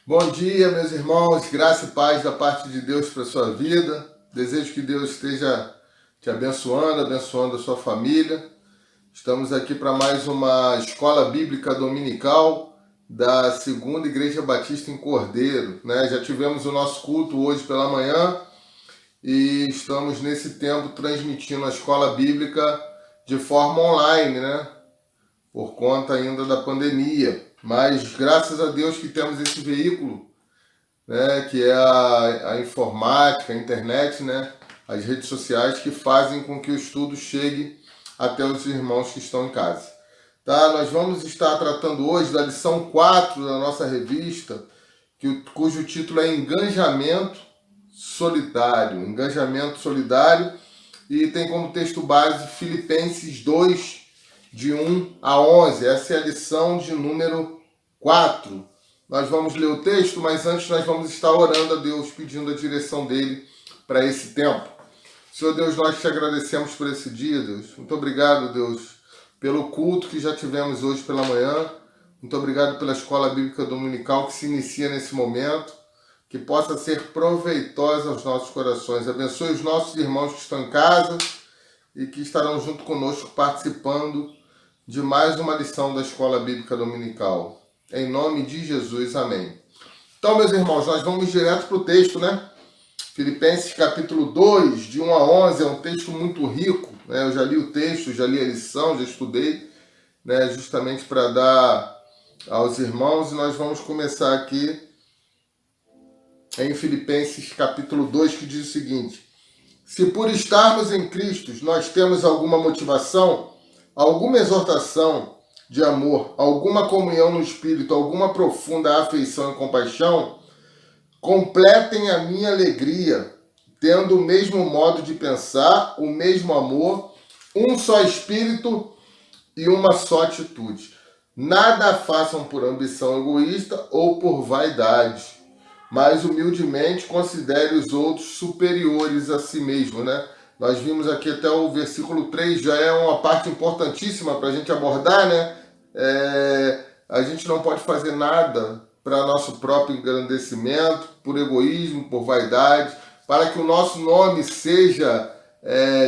Bom dia, meus irmãos, graça e paz da parte de Deus para a sua vida. Desejo que Deus esteja te abençoando a sua família. Estamos aqui para mais uma escola bíblica dominical da Segunda Igreja Batista em Cordeiro, né? Já tivemos o nosso culto hoje pela manhã e estamos nesse tempo transmitindo a escola bíblica de forma online, né? Por conta ainda da pandemia. Mas graças a Deus que temos esse veículo, né, que é a informática, a internet, né, as redes sociais que fazem com que o estudo chegue até os irmãos que estão em casa. Tá? Nós vamos estar tratando hoje da lição 4 da nossa revista, cujo título é Engajamento Solidário. Engajamento Solidário, e tem como texto base Filipenses 2, de 1 a 11. Essa é a lição de número 4. Nós vamos ler o texto, mas antes nós vamos estar orando a Deus, pedindo a direção dele para esse tempo. Senhor Deus, nós te agradecemos por esse dia, Deus. Muito obrigado, Deus, pelo culto que já tivemos hoje pela manhã. Muito obrigado pela escola bíblica dominical que se inicia nesse momento, que possa ser proveitosa aos nossos corações. Abençoe os nossos irmãos que estão em casa e que estarão junto conosco participando de mais uma lição da escola bíblica dominical. Em nome de Jesus, amém. Então, meus irmãos, nós vamos direto para o texto, né? Filipenses capítulo 2, de 1 a 11, é um texto muito rico, né? Eu já li o texto, já li a lição, já estudei, né? Justamente para dar aos irmãos, e nós vamos começar aqui em Filipenses capítulo 2, que diz o seguinte: se por estarmos em Cristo nós temos alguma motivação, alguma exortação de amor, alguma comunhão no Espírito, alguma profunda afeição e compaixão, completem a minha alegria, tendo o mesmo modo de pensar, o mesmo amor, um só Espírito e uma só atitude. Nada façam por ambição egoísta ou por vaidade, mas humildemente considere os outros superiores a si mesmo, né? Nós vimos aqui até o versículo 3, já é uma parte importantíssima para a gente abordar, né? A gente não pode fazer nada para nosso próprio engrandecimento, por egoísmo, por vaidade, para que o nosso nome seja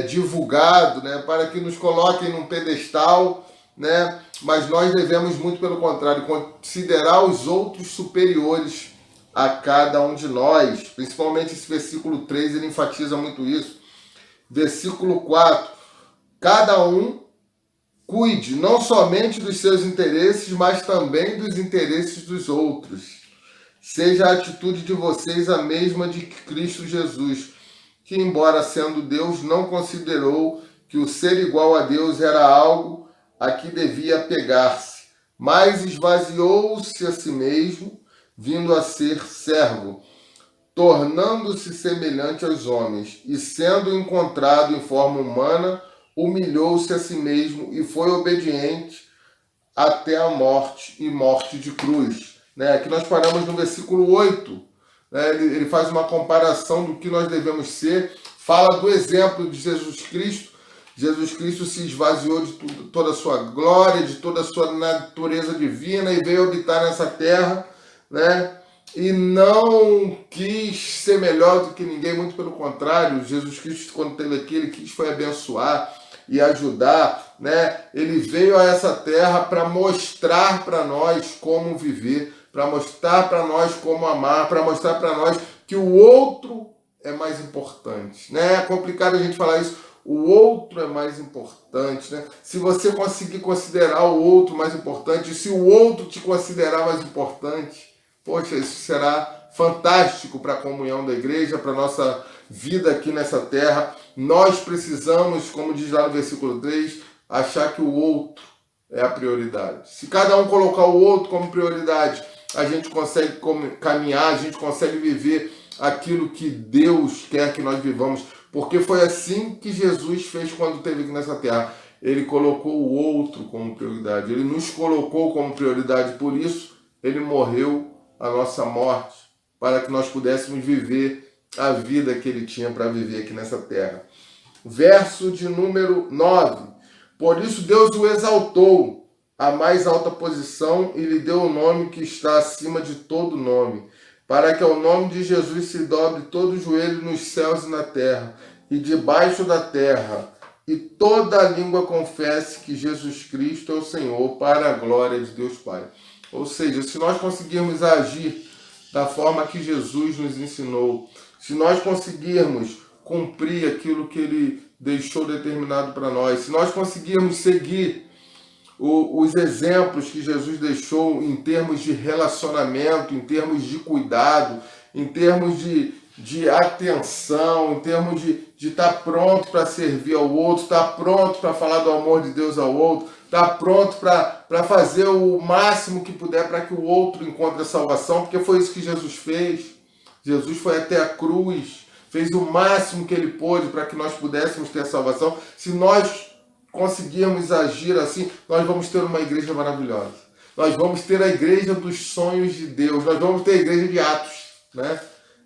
divulgado, né? Para que nos coloquem num pedestal, né? Mas nós devemos, muito pelo contrário, considerar os outros superiores a cada um de nós. Principalmente esse versículo 3, ele enfatiza muito isso. Versículo 4, cada um cuide não somente dos seus interesses, mas também dos interesses dos outros. Seja a atitude de vocês a mesma de Cristo Jesus, que, embora sendo Deus, não considerou que o ser igual a Deus era algo a que devia apegar-se, mas esvaziou-se a si mesmo, vindo a ser servo, tornando-se semelhante aos homens, e sendo encontrado em forma humana, humilhou-se a si mesmo e foi obediente até a morte, e morte de cruz. Né? Aqui nós paramos no versículo 8. Né? Ele faz uma comparação do que nós devemos ser, fala do exemplo de Jesus Cristo. Jesus Cristo se esvaziou de toda a sua glória, de toda a sua natureza divina e veio habitar nessa terra, né? E não quis ser melhor do que ninguém, muito pelo contrário. Jesus Cristo, quando esteve aqui, ele quis foi abençoar e ajudar, né? Ele veio a essa terra para mostrar para nós como viver, para mostrar para nós como amar, para mostrar para nós que o outro é mais importante, né? É complicado a gente falar isso. O outro é mais importante, né? Se você conseguir considerar o outro mais importante, se o outro te considerar mais importante, poxa, isso será fantástico para a comunhão da igreja, para a nossa vida aqui nessa terra. Nós precisamos, como diz lá no versículo 3, achar que o outro é a prioridade. Se cada um colocar o outro como prioridade, a gente consegue caminhar, a gente consegue viver aquilo que Deus quer que nós vivamos. Porque foi assim que Jesus fez quando esteve aqui nessa terra. Ele colocou o outro como prioridade. Ele nos colocou como prioridade. Por isso, ele morreu a nossa morte, para que nós pudéssemos viver a vida que ele tinha para viver aqui nessa terra. Verso de número 9. Por isso Deus o exaltou a mais alta posição e lhe deu o nome que está acima de todo nome, para que ao nome de Jesus se dobre todo o joelho nos céus e na terra, e debaixo da terra, e toda a língua confesse que Jesus Cristo é o Senhor, para a glória de Deus Pai. Ou seja, se nós conseguirmos agir da forma que Jesus nos ensinou, se nós conseguirmos cumprir aquilo que Ele deixou determinado para nós, se nós conseguirmos seguir os exemplos que Jesus deixou em termos de relacionamento, em termos de cuidado, em termos de atenção, em termos de estar pronto para servir ao outro, estar pronto para falar do amor de Deus ao outro, estar pronto para fazer o máximo que puder para que o outro encontre a salvação, porque foi isso que Jesus fez. Jesus foi até a cruz, fez o máximo que ele pôde para que nós pudéssemos ter a salvação. Se nós conseguirmos agir assim, nós vamos ter uma igreja maravilhosa. Nós vamos ter a igreja dos sonhos de Deus. Nós vamos ter a igreja de Atos, né?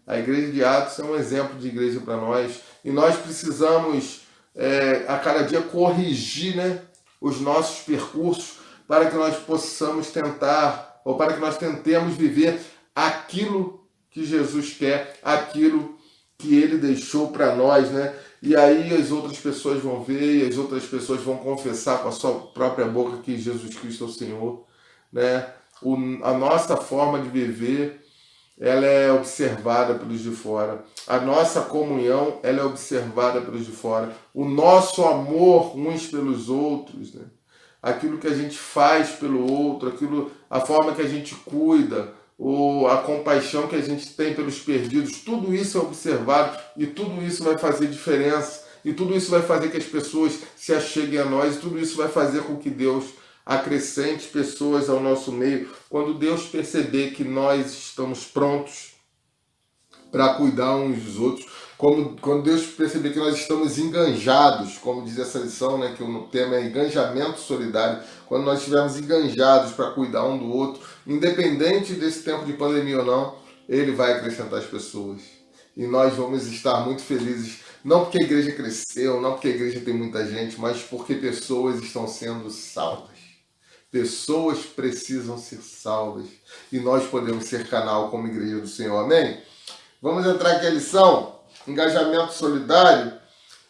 A igreja de Atos é um exemplo de igreja para nós. E nós precisamos, a cada dia, corrigir, né, os nossos percursos para que nós possamos tentar, ou para que nós tentemos viver aquilo que Jesus quer, aquilo que Ele deixou para nós, né? E aí as outras pessoas vão ver, e as outras pessoas vão confessar com a sua própria boca que Jesus Cristo é o Senhor, né? A nossa forma de viver, ela é observada pelos de fora. A nossa comunhão, ela é observada pelos de fora. O nosso amor uns pelos outros, né? Aquilo que a gente faz pelo outro, a forma que a gente cuida, ou a compaixão que a gente tem pelos perdidos, tudo isso é observado e tudo isso vai fazer diferença e tudo isso vai fazer que as pessoas se acheguem a nós e tudo isso vai fazer com que Deus acrescente pessoas ao nosso meio. Quando Deus perceber que nós estamos prontos para cuidar uns dos outros, quando Deus perceber que nós estamos enganjados, como diz essa lição, né, que o tema é enganjamento solidário, quando nós estivermos enganjados para cuidar um do outro, independente desse tempo de pandemia ou não, Ele vai acrescentar as pessoas. E nós vamos estar muito felizes, não porque a igreja cresceu, não porque a igreja tem muita gente, mas porque pessoas estão sendo salvas. Pessoas precisam ser salvas. E nós podemos ser canal como igreja do Senhor. Amém? Vamos entrar aqui na lição. Engajamento solidário.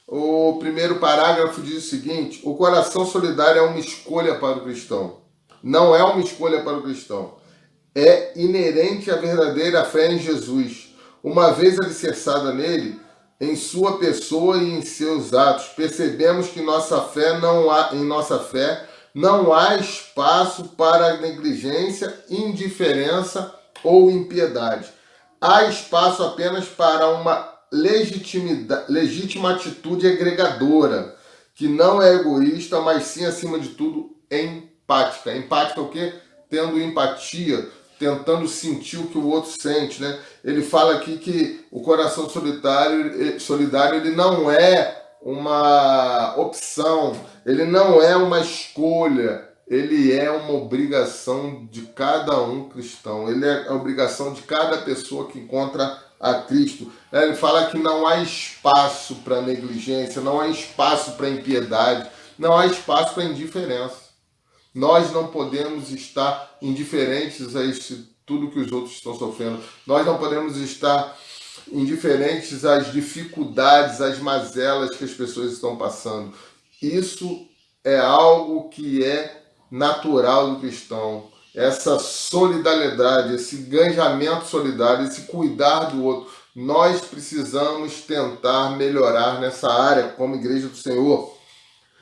O primeiro parágrafo diz o seguinte: o coração solidário é uma escolha para o cristão. Não é uma escolha para o cristão. É inerente à verdadeira fé em Jesus. Uma vez alicerçada nele, em sua pessoa e em seus atos, percebemos que em nossa fé não há espaço para negligência, indiferença ou impiedade. Há espaço apenas para uma legítima atitude agregadora, que não é egoísta, mas sim, acima de tudo, empática. Empática é o quê? Tendo empatia, tentando sentir o que o outro sente, né? Ele fala aqui que o coração solidário ele não é uma opção, ele não é uma escolha, ele é uma obrigação de cada um cristão, ele é a obrigação de cada pessoa que encontra a Cristo. Ele fala que não há espaço para negligência, não há espaço para impiedade, não há espaço para indiferença. Nós não podemos estar indiferentes a tudo que os outros estão sofrendo. Nós não podemos estar indiferentes às dificuldades, às mazelas que as pessoas estão passando. Isso é algo que é natural do cristão. Essa solidariedade, esse engajamento solidário, esse cuidar do outro. Nós precisamos tentar melhorar nessa área como igreja do Senhor.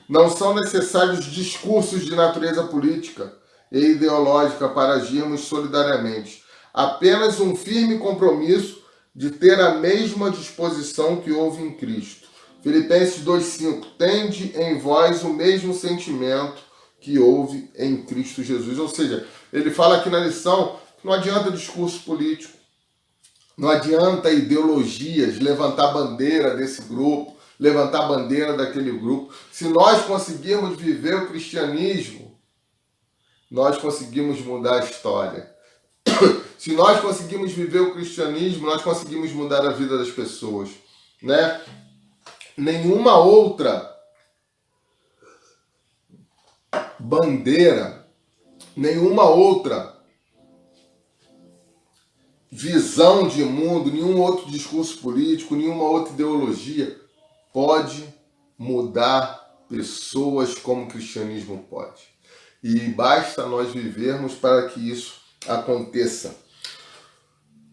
Não são necessários discursos de natureza política e ideológica para agirmos solidariamente. Apenas um firme compromisso de ter a mesma disposição que houve em Cristo. Filipenses 2,5. Tende em vós o mesmo sentimento que houve em Cristo Jesus. Ou seja, ele fala aqui na lição que não adianta discurso político, não adianta ideologias, levantar bandeira desse grupo, levantar bandeira daquele grupo. Se nós conseguirmos viver o cristianismo, nós conseguimos mudar a história. Se nós conseguimos viver o cristianismo, nós conseguimos mudar a vida das pessoas, né? Nenhuma outra bandeira Nenhuma outra visão de mundo, nenhum outro discurso político, nenhuma outra ideologia pode mudar pessoas como o cristianismo pode. E basta nós vivermos para que isso aconteça.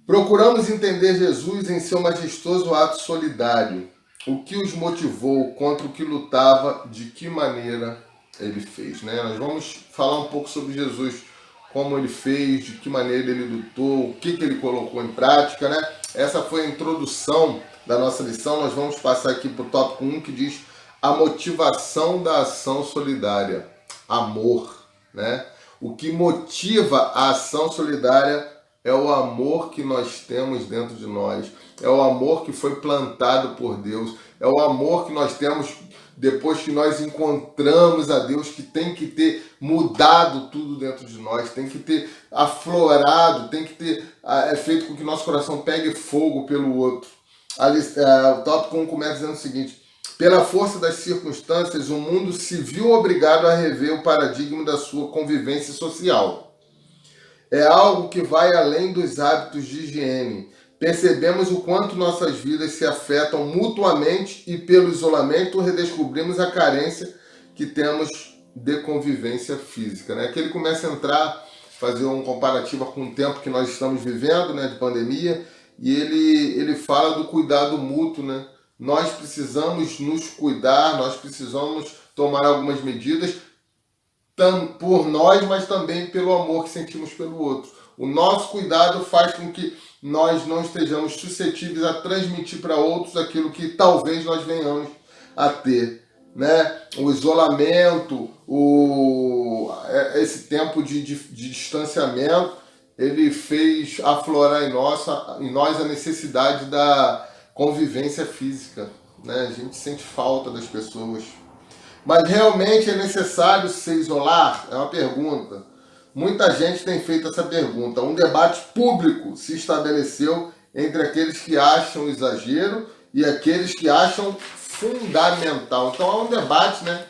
Procuramos entender Jesus em seu majestoso ato solidário. O que os motivou, contra o que lutava, de que maneira ele fez. Né? Nós vamos falar um pouco sobre Jesus, como ele fez, de que maneira ele lutou, o que ele colocou em prática. Né? Essa foi a introdução da nossa lição. Nós vamos passar aqui para o tópico 1, que diz a motivação da ação solidária. Amor. Né? O que motiva a ação solidária é o amor que nós temos dentro de nós, é o amor que foi plantado por Deus, é o amor que nós temos depois que nós encontramos a Deus, que tem que ter mudado tudo dentro de nós, tem que ter aflorado, tem que ter feito com que nosso coração pegue fogo pelo outro. O tópico 1 começa dizendo o seguinte: pela força das circunstâncias, o mundo se viu obrigado a rever o paradigma da sua convivência social. É algo que vai além dos hábitos de higiene. Percebemos o quanto nossas vidas se afetam mutuamente e, pelo isolamento, redescobrimos a carência que temos de convivência física. Né? Aqui ele começa a entrar, fazer um comparativo com o tempo que nós estamos vivendo, né, de pandemia, e ele fala do cuidado mútuo. Né? Nós precisamos nos cuidar, nós precisamos tomar algumas medidas, por nós, mas também pelo amor que sentimos pelo outro. O nosso cuidado faz com que nós não estejamos suscetíveis a transmitir para outros aquilo que talvez nós venhamos a ter. Né? O isolamento, esse tempo de distanciamento, ele fez aflorar em nós a necessidade da convivência física. Né? A gente sente falta das pessoas. Mas realmente é necessário se isolar? É uma pergunta. Muita gente tem feito essa pergunta. Um debate público se estabeleceu entre aqueles que acham exagero e aqueles que acham fundamental. Então há um debate, né,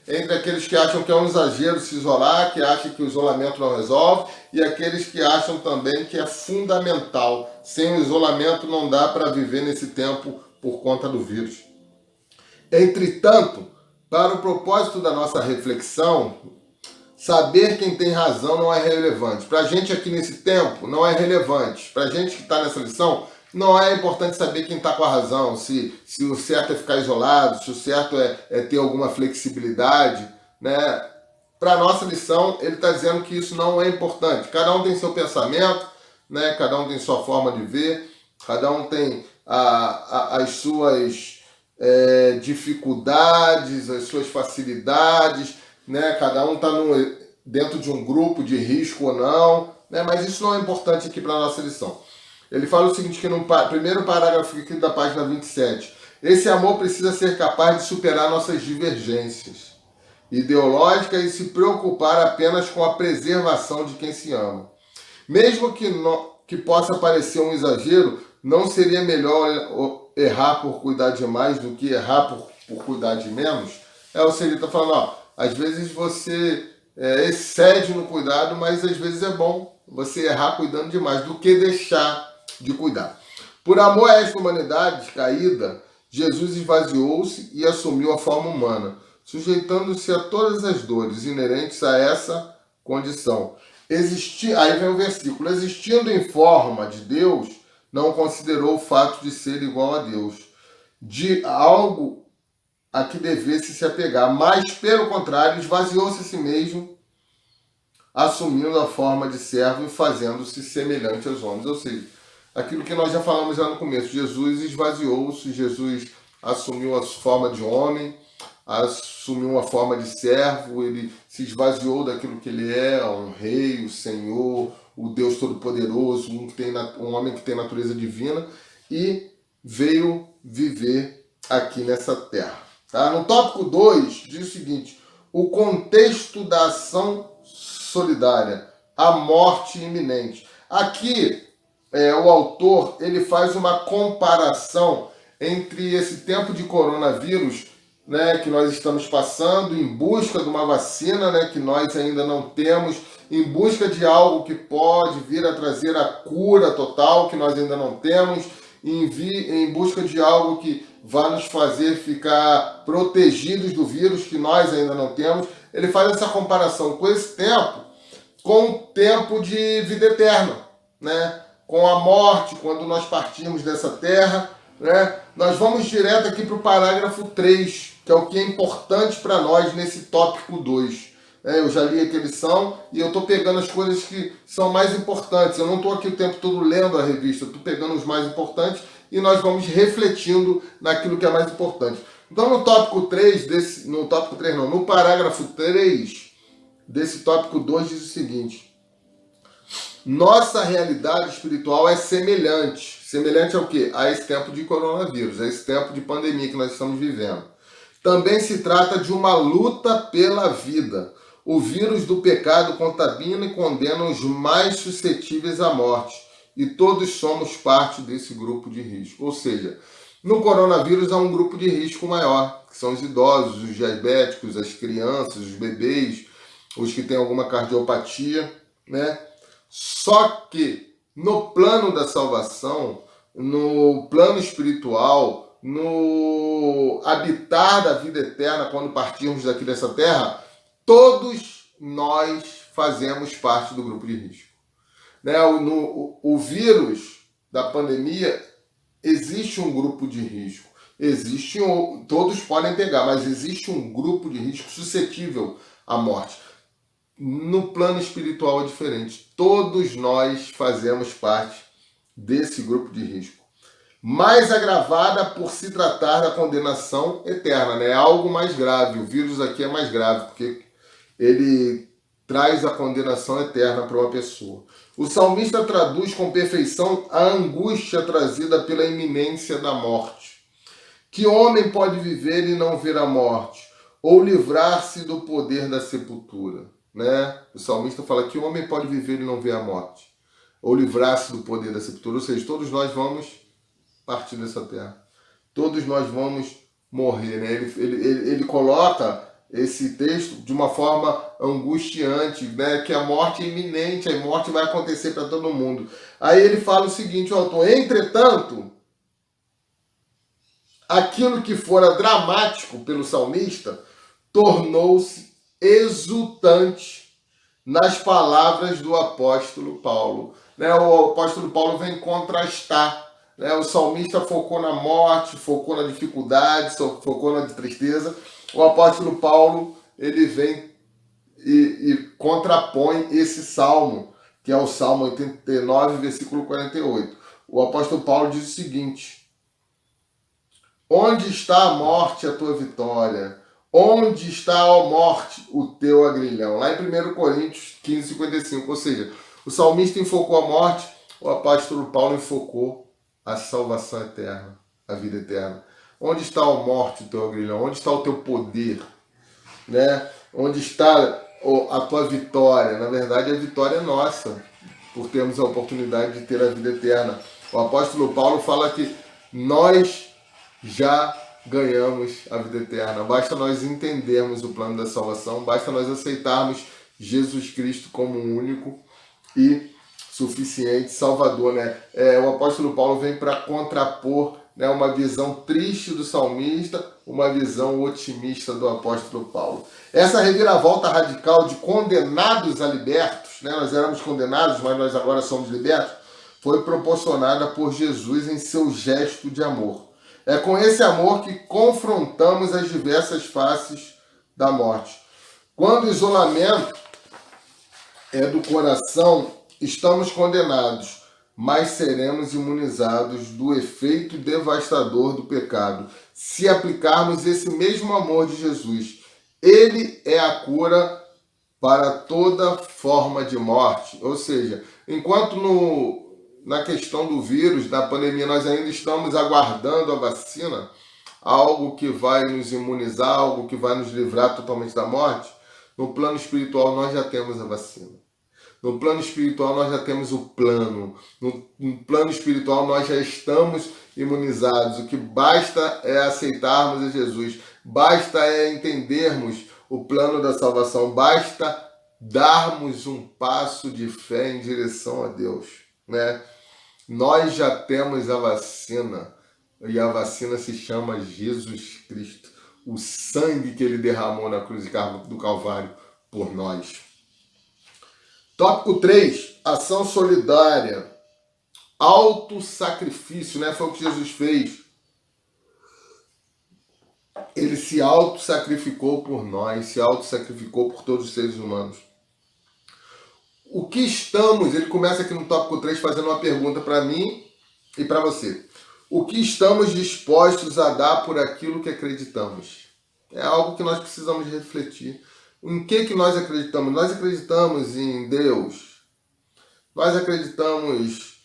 entre aqueles que acham que é um exagero se isolar, que acham que o isolamento não resolve, e aqueles que acham também que é fundamental. Sem o isolamento não dá para viver nesse tempo por conta do vírus. Entretanto, para o propósito da nossa reflexão, saber quem tem razão não é relevante. Para a gente aqui nesse tempo, não é relevante. Para a gente que está nessa lição, não é importante saber quem está com a razão, se o certo é ficar isolado, se o certo é ter alguma flexibilidade. Né? Para a nossa lição, ele está dizendo que isso não é importante. Cada um tem seu pensamento, né? Cada um tem sua forma de ver, cada um tem as suas dificuldades, as suas facilidades, né? Cada um está dentro de um grupo de risco ou não, né? Mas isso não é importante aqui para a nossa lição. Ele fala o seguinte, que no primeiro parágrafo aqui da página 27, esse amor precisa ser capaz de superar nossas divergências ideológicas e se preocupar apenas com a preservação de quem se ama. Mesmo que possa parecer um exagero, não seria melhor errar por cuidar de mais do que errar por cuidar de menos? O Seri está falando, às vezes você excede no cuidado, mas às vezes é bom você errar cuidando demais do que deixar de cuidar. Por amor a esta humanidade caída, Jesus esvaziou-se e assumiu a forma humana, sujeitando-se a todas as dores inerentes a essa condição. Aí vem o versículo, existindo em forma de Deus, não considerou o fato de ser igual a Deus, de algo a que devesse se apegar, mas, pelo contrário, esvaziou-se a si mesmo, assumindo a forma de servo e fazendo-se semelhante aos homens. Ou seja, aquilo que nós já falamos lá no começo, Jesus esvaziou-se, Jesus assumiu a forma de homem, assumiu uma forma de servo, ele se esvaziou daquilo que ele é, um rei, o Senhor, o Deus Todo-Poderoso, um homem que tem natureza divina, e veio viver aqui nessa terra. Tá? No tópico 2 diz o seguinte, o contexto da ação solidária, a morte iminente. Aqui, o autor ele faz uma comparação entre esse tempo de coronavírus né, que nós estamos passando, em busca de uma vacina, né, que nós ainda não temos, em busca de algo que pode vir a trazer a cura total, que nós ainda não temos, em busca de algo que vai nos fazer ficar protegidos do vírus, que nós ainda não temos. Ele faz essa comparação com esse tempo, com o tempo de vida eterna, né? Com a morte, quando nós partimos dessa terra, né? Nós vamos direto aqui para o parágrafo 3, que é o que é importante para nós nesse tópico 2. Eu já li aqui a lição e eu estou pegando as coisas que são mais importantes. Eu não estou aqui o tempo todo lendo a revista, eu estou pegando os mais importantes e nós vamos refletindo naquilo que é mais importante. Então no tópico 3, no parágrafo 3 desse tópico 2 diz o seguinte: nossa realidade espiritual é semelhante. Semelhante ao quê? A esse tempo de coronavírus, a esse tempo de pandemia que nós estamos vivendo. Também se trata de uma luta pela vida. O vírus do pecado contamina e condena os mais suscetíveis à morte. E todos somos parte desse grupo de risco. Ou seja, no coronavírus há um grupo de risco maior, que são os idosos, os diabéticos, as crianças, os bebês, os que têm alguma cardiopatia, né? Só que no plano da salvação, no plano espiritual, no habitar da vida eterna, quando partirmos daqui dessa terra, todos nós fazemos parte do grupo de risco. Né? O vírus da pandemia, existe um grupo de risco. Todos podem pegar, mas existe um grupo de risco suscetível à morte. No plano espiritual é diferente. Todos nós fazemos parte desse grupo de risco. Mais agravada por se tratar da condenação eterna, né? É algo mais grave. O vírus aqui é mais grave, porque ele traz a condenação eterna para uma pessoa. O salmista traduz com perfeição a angústia trazida pela iminência da morte. Que homem pode viver e não ver a morte, ou livrar-se do poder da sepultura? Né? O salmista fala que o homem pode viver e não ver a morte, ou livrar-se do poder da sepultura. Ou seja, todos nós vamos partir dessa terra. Todos nós vamos morrer. Né? Ele coloca esse texto de uma forma angustiante, né? Que a morte é iminente, a morte vai acontecer para todo mundo. Aí ele fala o seguinte, o autor: entretanto, aquilo que fora dramático pelo salmista tornou-se exultante nas palavras do apóstolo Paulo. Né? O apóstolo Paulo vem contrastar. Né? O salmista focou na morte, focou na dificuldade, focou na tristeza. O apóstolo Paulo, ele vem e contrapõe esse salmo, que é o Salmo 89, versículo 48. O apóstolo Paulo diz o seguinte: onde está a morte, a tua vitória? Onde está, ó morte, o teu agrilhão? Lá em 1 Coríntios 15, 55. Ou seja, o salmista enfocou a morte, o apóstolo Paulo enfocou a salvação eterna, a vida eterna. Onde está, ó morte, o teu agrilhão? Onde está o teu poder? Né? Onde está a tua vitória? Na verdade, a vitória é nossa, por termos a oportunidade de ter a vida eterna. O apóstolo Paulo fala que nós já ganhamos a vida eterna. Basta nós entendermos o plano da salvação, basta nós aceitarmos Jesus Cristo como um único e suficiente Salvador. Né? O apóstolo Paulo vem para contrapor, né, uma visão triste do salmista, uma visão otimista do apóstolo Paulo. Essa reviravolta radical de condenados a libertos, né, nós éramos condenados, mas nós agora somos libertos, foi proporcionada por Jesus em seu gesto de amor. É com esse amor que confrontamos as diversas faces da morte. Quando o isolamento é do coração, estamos condenados, mas seremos imunizados do efeito devastador do pecado, se aplicarmos esse mesmo amor de Jesus. Ele é a cura para toda forma de morte. Ou seja, enquanto na questão do vírus, da pandemia, nós ainda estamos aguardando a vacina, algo que vai nos imunizar, algo que vai nos livrar totalmente da morte, no plano espiritual nós já temos a vacina. No plano espiritual nós já temos o plano. No plano espiritual nós já estamos imunizados. O que basta é aceitarmos a Jesus. basta entendermos o plano da salvação, basta darmos um passo de fé em direção a Deus, né? Nós já temos a vacina, e a vacina se chama Jesus Cristo, o sangue que ele derramou na cruz do Calvário por nós. Tópico 3, ação solidária, autossacrifício, né? Foi o que Jesus fez. Ele se autossacrificou por nós, se autossacrificou por todos os seres humanos. O que estamos, ele começa aqui no tópico 3 fazendo uma pergunta para mim e para você. O que estamos dispostos a dar por aquilo que acreditamos? É algo que nós precisamos refletir. Em que nós acreditamos? Nós acreditamos em Deus. Nós acreditamos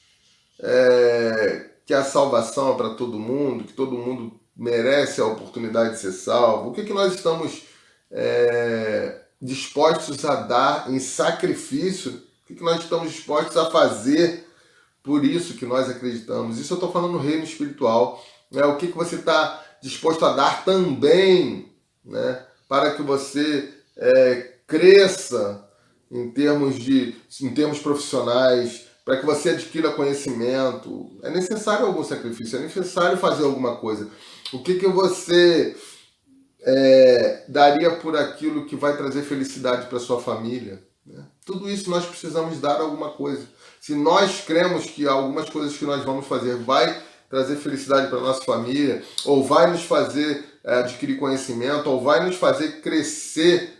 que a salvação é para todo mundo, que todo mundo merece a oportunidade de ser salvo. O que nós estamos dispostos a dar em sacrifício? O que nós estamos dispostos a fazer por isso que nós acreditamos? Isso eu estou falando no reino espiritual. Né? O que você está disposto a dar também, né? Para que você cresça em termos profissionais, para que você adquira conhecimento. É necessário algum sacrifício, é necessário fazer alguma coisa. O que você daria por aquilo que vai trazer felicidade para sua família? Né? Tudo isso nós precisamos dar alguma coisa. Se nós cremos que algumas coisas que nós vamos fazer vai trazer felicidade para a nossa família, ou vai nos fazer adquirir conhecimento, ou vai nos fazer crescer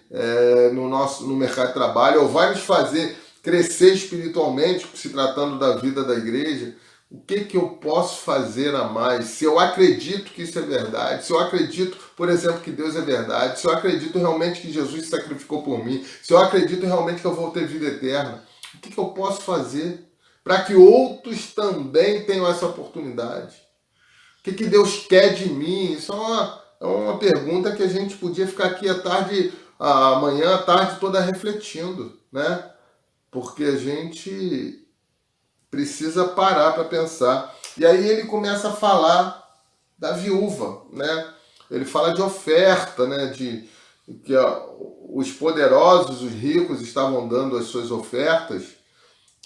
no mercado de trabalho, ou vai nos fazer crescer espiritualmente, se tratando da vida da igreja, o que eu posso fazer a mais? Se eu acredito que isso é verdade, se eu acredito, por exemplo, que Deus é verdade, se eu acredito realmente que Jesus se sacrificou por mim, se eu acredito realmente que eu vou ter vida eterna, o que eu posso fazer para que outros também tenham essa oportunidade? O que Deus quer de mim? Isso é uma pergunta que a gente podia ficar aqui amanhã, à tarde toda refletindo, né? Porque a gente precisa parar para pensar. E aí ele começa a falar da viúva, né? Ele fala de oferta, né? De que os poderosos, os ricos estavam dando as suas ofertas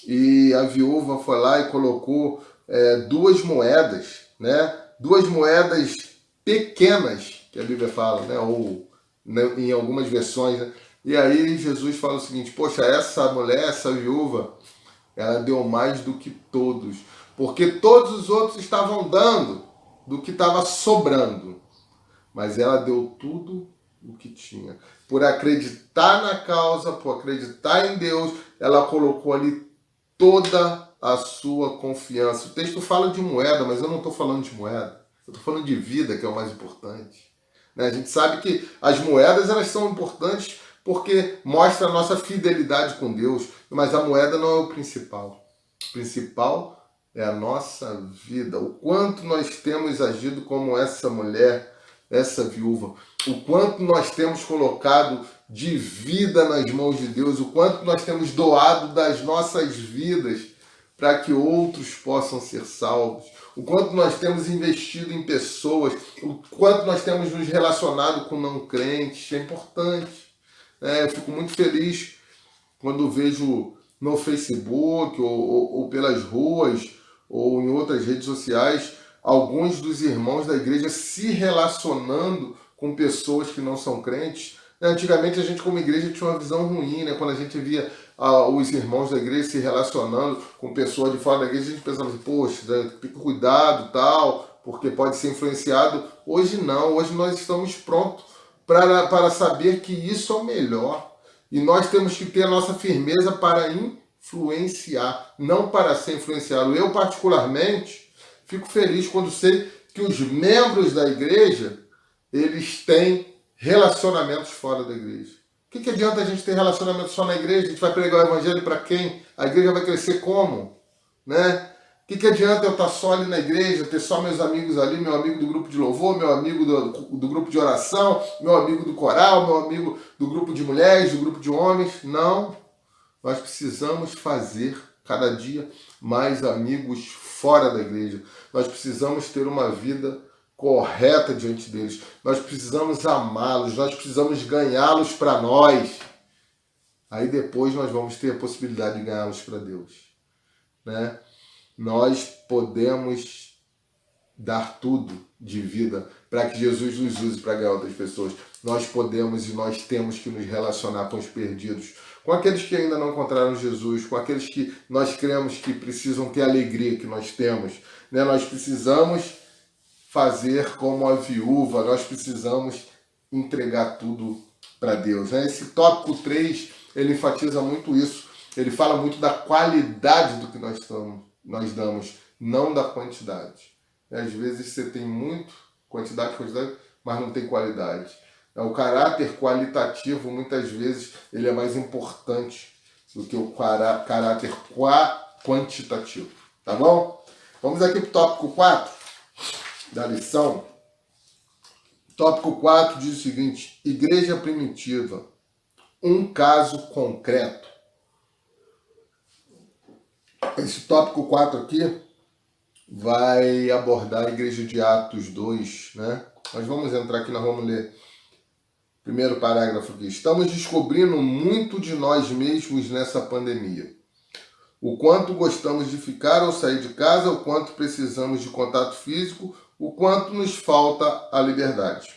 e a viúva foi lá e colocou 2 moedas, né? 2 moedas pequenas, que a Bíblia fala, né? Ou em algumas versões, né? E aí Jesus fala o seguinte: poxa, essa mulher, essa viúva, ela deu mais do que todos, porque todos os outros estavam dando do que estava sobrando, mas ela deu tudo o que tinha. Por acreditar na causa, por acreditar em Deus, ela colocou ali toda a sua confiança. O texto fala de moeda, mas eu não estou falando de moeda, eu estou falando de vida, que é o mais importante. A gente sabe que as moedas elas são importantes porque mostra a nossa fidelidade com Deus, mas a moeda não é o principal. O principal é a nossa vida. O quanto nós temos agido como essa mulher, essa viúva. O quanto nós temos colocado de vida nas mãos de Deus. O quanto nós temos doado das nossas vidas para que outros possam ser salvos. O quanto nós temos investido em pessoas. O quanto nós temos nos relacionado com não crentes. É importante. Eu fico muito feliz quando vejo no Facebook ou pelas ruas ou em outras redes sociais alguns dos irmãos da igreja se relacionando com pessoas que não são crentes. Antigamente a gente como igreja tinha uma visão ruim, né? Quando a gente via os irmãos da igreja se relacionando com pessoas de fora da igreja, a gente pensava assim, poxa, tem que cuidado tal, porque pode ser influenciado. Hoje não, hoje nós estamos prontos para saber que isso é o melhor. E nós temos que ter a nossa firmeza para influenciar, não para ser influenciado. Eu, particularmente, fico feliz quando sei que os membros da igreja, eles têm relacionamentos fora da igreja. O que adianta a gente ter relacionamento só na igreja? A gente vai pregar o evangelho para quem? A igreja vai crescer como? Né? O que adianta eu estar só ali na igreja, ter só meus amigos ali, meu amigo do grupo de louvor, meu amigo do grupo de oração, meu amigo do coral, meu amigo do grupo de mulheres, do grupo de homens? Não. Nós precisamos fazer cada dia mais amigos fora da igreja. Nós precisamos ter uma vida correta diante deles. Nós precisamos amá-los, nós precisamos ganhá-los para nós. Aí depois nós vamos ter a possibilidade de ganhá-los para Deus, né? Nós podemos dar tudo de vida para que Jesus nos use para ganhar outras pessoas. Nós podemos e nós temos que nos relacionar com os perdidos, com aqueles que ainda não encontraram Jesus, com aqueles que nós cremos que precisam ter a alegria que nós temos, né? Nós precisamos fazer como a viúva, nós precisamos entregar tudo para Deus, né? Esse tópico 3, ele enfatiza muito isso. Ele fala muito da qualidade do que nós damos, não da quantidade. Às vezes você tem muito, quantidade, mas não tem qualidade. O caráter qualitativo, muitas vezes, ele é mais importante do que o caráter quantitativo. Tá bom? Vamos aqui para o tópico 4 da lição. Tópico 4 diz o seguinte: igreja primitiva, um caso concreto. Esse tópico 4 aqui vai abordar a igreja de Atos 2, né? Nós vamos entrar aqui, nós vamos ler o primeiro parágrafo aqui. Estamos descobrindo muito de nós mesmos nessa pandemia. O quanto gostamos de ficar ou sair de casa, o quanto precisamos de contato físico, o quanto nos falta a liberdade.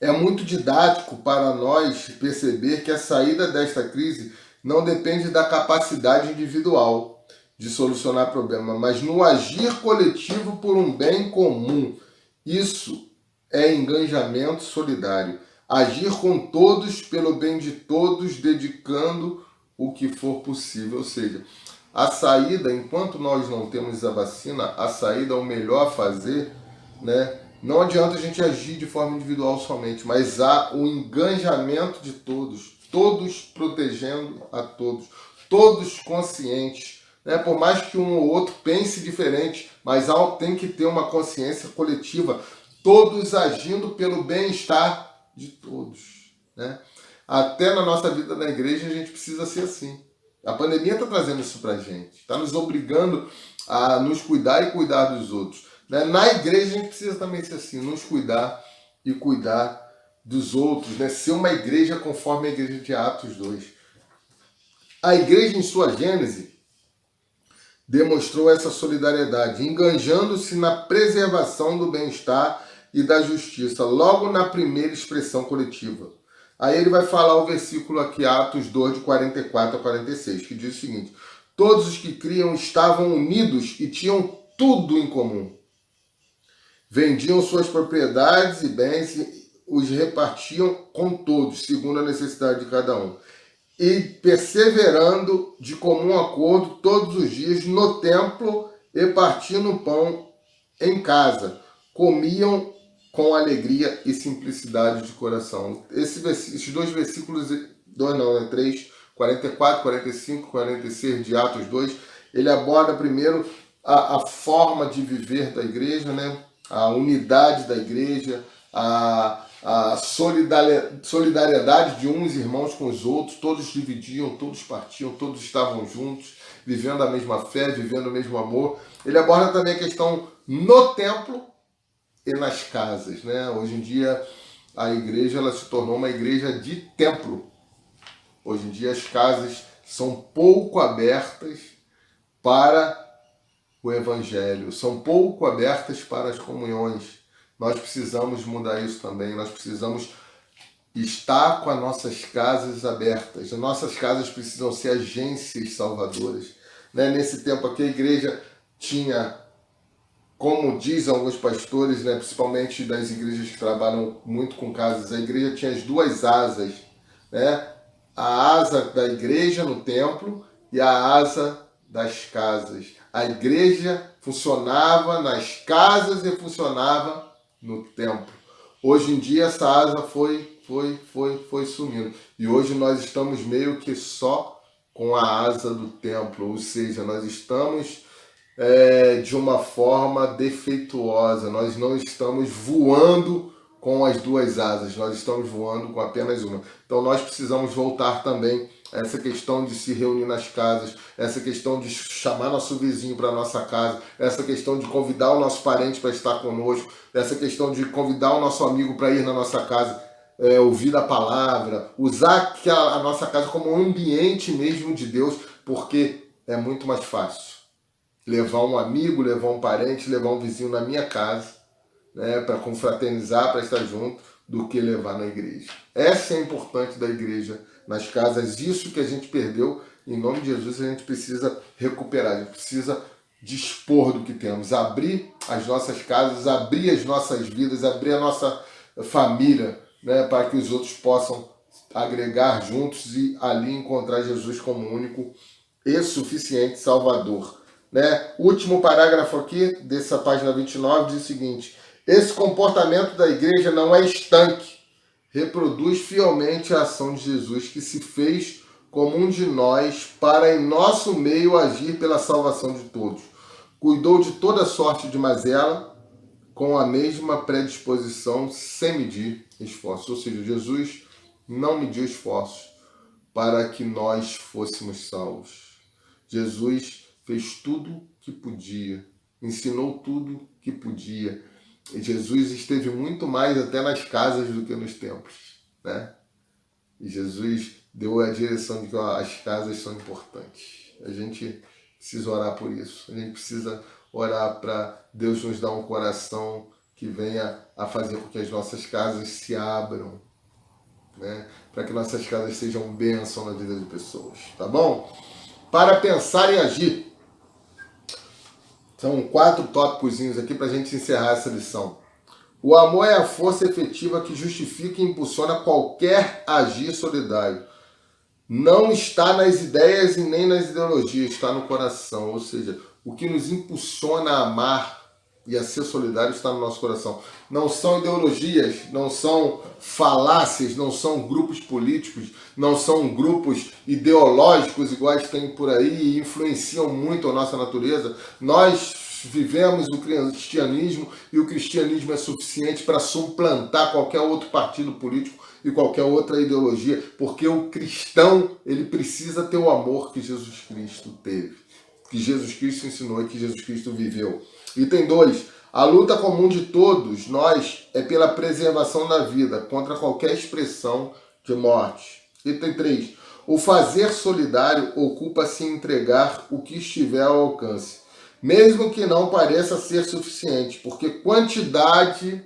É muito didático para nós perceber que a saída desta crise não depende da capacidade individual de solucionar problema, mas no agir coletivo por um bem comum. Isso é engajamento solidário. Agir com todos pelo bem de todos, dedicando o que for possível. Ou seja, a saída, enquanto nós não temos a vacina, a saída é o melhor a fazer, né? Não adianta a gente agir de forma individual somente, mas há o engajamento de todos, todos protegendo a todos, todos conscientes, né? Por mais que um ou outro pense diferente, mas tem que ter uma consciência coletiva, todos agindo pelo bem-estar de todos, né? Até na nossa vida na igreja a gente precisa ser assim. A pandemia está trazendo isso para a gente, está nos obrigando a nos cuidar e cuidar dos outros. Na igreja a gente precisa também ser assim, nos cuidar e cuidar dos outros, né? Ser uma igreja conforme a igreja de Atos 2. A igreja em sua gênese demonstrou essa solidariedade, enganjando-se na preservação do bem-estar e da justiça, logo na primeira expressão coletiva. Aí ele vai falar o versículo aqui, Atos 2, de 44 a 46, que diz o seguinte: todos os que criam estavam unidos e tinham tudo em comum. Vendiam suas propriedades e bens e os repartiam com todos, segundo a necessidade de cada um. E perseverando de comum acordo todos os dias no templo e partindo o pão em casa, comiam com alegria e simplicidade de coração. Esses dois versículos, 3, 44, 45, 46 de Atos 2, ele aborda primeiro a forma de viver da igreja, né? A unidade da igreja, a solidariedade de uns irmãos com os outros, todos dividiam, todos partiam, todos estavam juntos, vivendo a mesma fé, vivendo o mesmo amor. Ele aborda também a questão no templo e nas casas, né? Hoje em dia a igreja ela se tornou uma igreja de templo. Hoje em dia as casas são pouco abertas para o evangelho, são pouco abertas para as comunhões. Nós precisamos mudar isso também, nós precisamos estar com as nossas casas abertas. As nossas casas precisam ser agências salvadoras, né? Nesse tempo aqui a igreja tinha, como dizem alguns pastores, né, principalmente das igrejas que trabalham muito com casas, a igreja tinha as duas asas, né? A asa da igreja no templo e a asa das casas. A igreja funcionava nas casas e funcionava no templo. Hoje em dia essa asa foi sumindo. E hoje nós estamos meio que só com a asa do templo, ou seja, nós estamos de uma forma defeituosa, nós não estamos voando com as duas asas, nós estamos voando com apenas uma. Então nós precisamos voltar também a essa questão de se reunir nas casas, essa questão de chamar nosso vizinho para a nossa casa, essa questão de convidar o nosso parente para estar conosco, essa questão de convidar o nosso amigo para ir na nossa casa, ouvir a palavra, usar a nossa casa como um ambiente mesmo de Deus, porque é muito mais fácil levar um amigo, levar um parente, levar um vizinho na minha casa, né, para confraternizar, para estar junto, do que levar na igreja. Essa é a importante da igreja nas casas. Isso que a gente perdeu, em nome de Jesus, a gente precisa recuperar, a gente precisa dispor do que temos, abrir as nossas casas, abrir as nossas vidas, abrir a nossa família, né, para que os outros possam agregar juntos e ali encontrar Jesus como único e suficiente Salvador. Né? Último parágrafo aqui, dessa página 29, diz o seguinte: esse comportamento da igreja não é estanque, reproduz fielmente a ação de Jesus, que se fez como um de nós para em nosso meio agir pela salvação de todos. Cuidou de toda sorte de mazela, com a mesma predisposição, sem medir esforços. Ou seja, Jesus não mediu esforços para que nós fôssemos salvos. Jesus fez tudo que podia, ensinou tudo que podia. E Jesus esteve muito mais até nas casas do que nos templos, né? E Jesus deu a direção de que as casas são importantes. A gente precisa orar por isso. A gente precisa orar para Deus nos dar um coração que venha a fazer com que as nossas casas se abram, né? Para que nossas casas sejam bênção na vida de pessoas, tá bom? Para pensar e agir. São 4 tópicos aqui para a gente encerrar essa lição. O amor é a força efetiva que justifica e impulsiona qualquer agir solidário. Não está nas ideias e nem nas ideologias, está no coração. Ou seja, o que nos impulsiona a amar e a ser solidário está no nosso coração. Não são ideologias, não são falácias, não são grupos políticos, não são grupos ideológicos iguais que tem por aí e influenciam muito a nossa natureza. Nós vivemos o cristianismo e o cristianismo é suficiente para suplantar qualquer outro partido político e qualquer outra ideologia, porque o cristão, ele precisa ter o amor que Jesus Cristo teve, que Jesus Cristo ensinou e que Jesus Cristo viveu. Item 2. A luta comum de todos nós é pela preservação da vida contra qualquer expressão de morte. Item 3. O fazer solidário ocupa-se em entregar o que estiver ao alcance, mesmo que não pareça ser suficiente, porque quantidade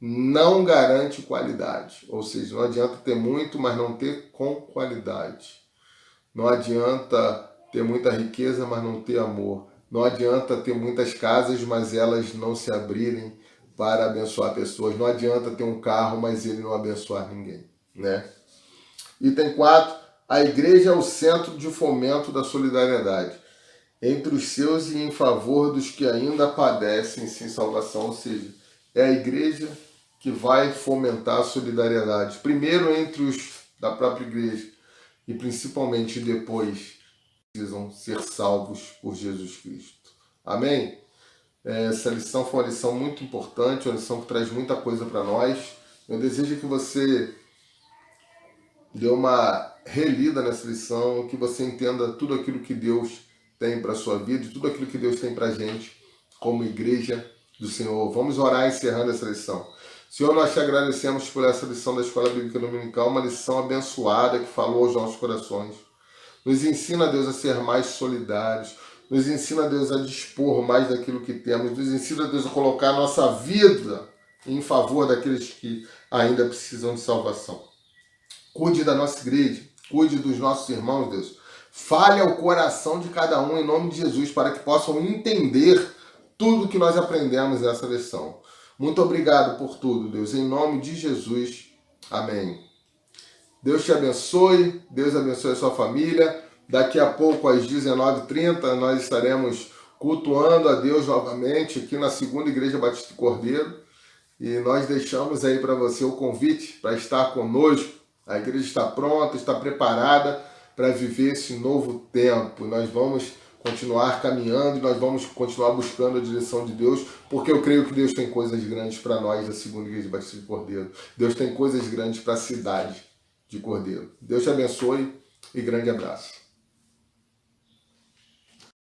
não garante qualidade. Ou seja, não adianta ter muito, mas não ter com qualidade. Não adianta ter muita riqueza, mas não ter amor. Não adianta ter muitas casas, mas elas não se abrirem para abençoar pessoas. Não adianta ter um carro, mas ele não abençoar ninguém, né? Item 4. A igreja é o centro de fomento da solidariedade entre os seus e em favor dos que ainda padecem sem salvação. Ou seja, é a igreja que vai fomentar a solidariedade. Primeiro entre os da própria igreja e principalmente depois precisam ser salvos por Jesus Cristo. Amém? Essa lição foi uma lição muito importante, uma lição que traz muita coisa para nós. Eu desejo que você dê uma relida nessa lição, que você entenda tudo aquilo que Deus tem para a sua vida e tudo aquilo que Deus tem para a gente como igreja do Senhor. Vamos orar encerrando essa lição. Senhor, nós te agradecemos por essa lição da Escola Bíblica Dominical, uma lição abençoada que falou aos nossos corações. Nos ensina, Deus, a ser mais solidários. Nos ensina, Deus, a dispor mais daquilo que temos. Nos ensina, Deus, a colocar a nossa vida em favor daqueles que ainda precisam de salvação. Cuide da nossa igreja. Cuide dos nossos irmãos, Deus. Fale ao coração de cada um em nome de Jesus para que possam entender tudo que nós aprendemos nessa lição. Muito obrigado por tudo, Deus. Em nome de Jesus. Amém. Deus te abençoe, Deus abençoe a sua família. Daqui a pouco, às 19h30, nós estaremos cultuando a Deus novamente aqui na Segunda Igreja Batista do Cordeiro. E nós deixamos aí para você o convite para estar conosco. A igreja está pronta, está preparada para viver esse novo tempo. Nós vamos continuar caminhando e nós vamos continuar buscando a direção de Deus, porque eu creio que Deus tem coisas grandes para nós da Segunda Igreja Batista de Cordeiro. Deus tem coisas grandes para a cidade de Cordeiro. Deus te abençoe e grande abraço.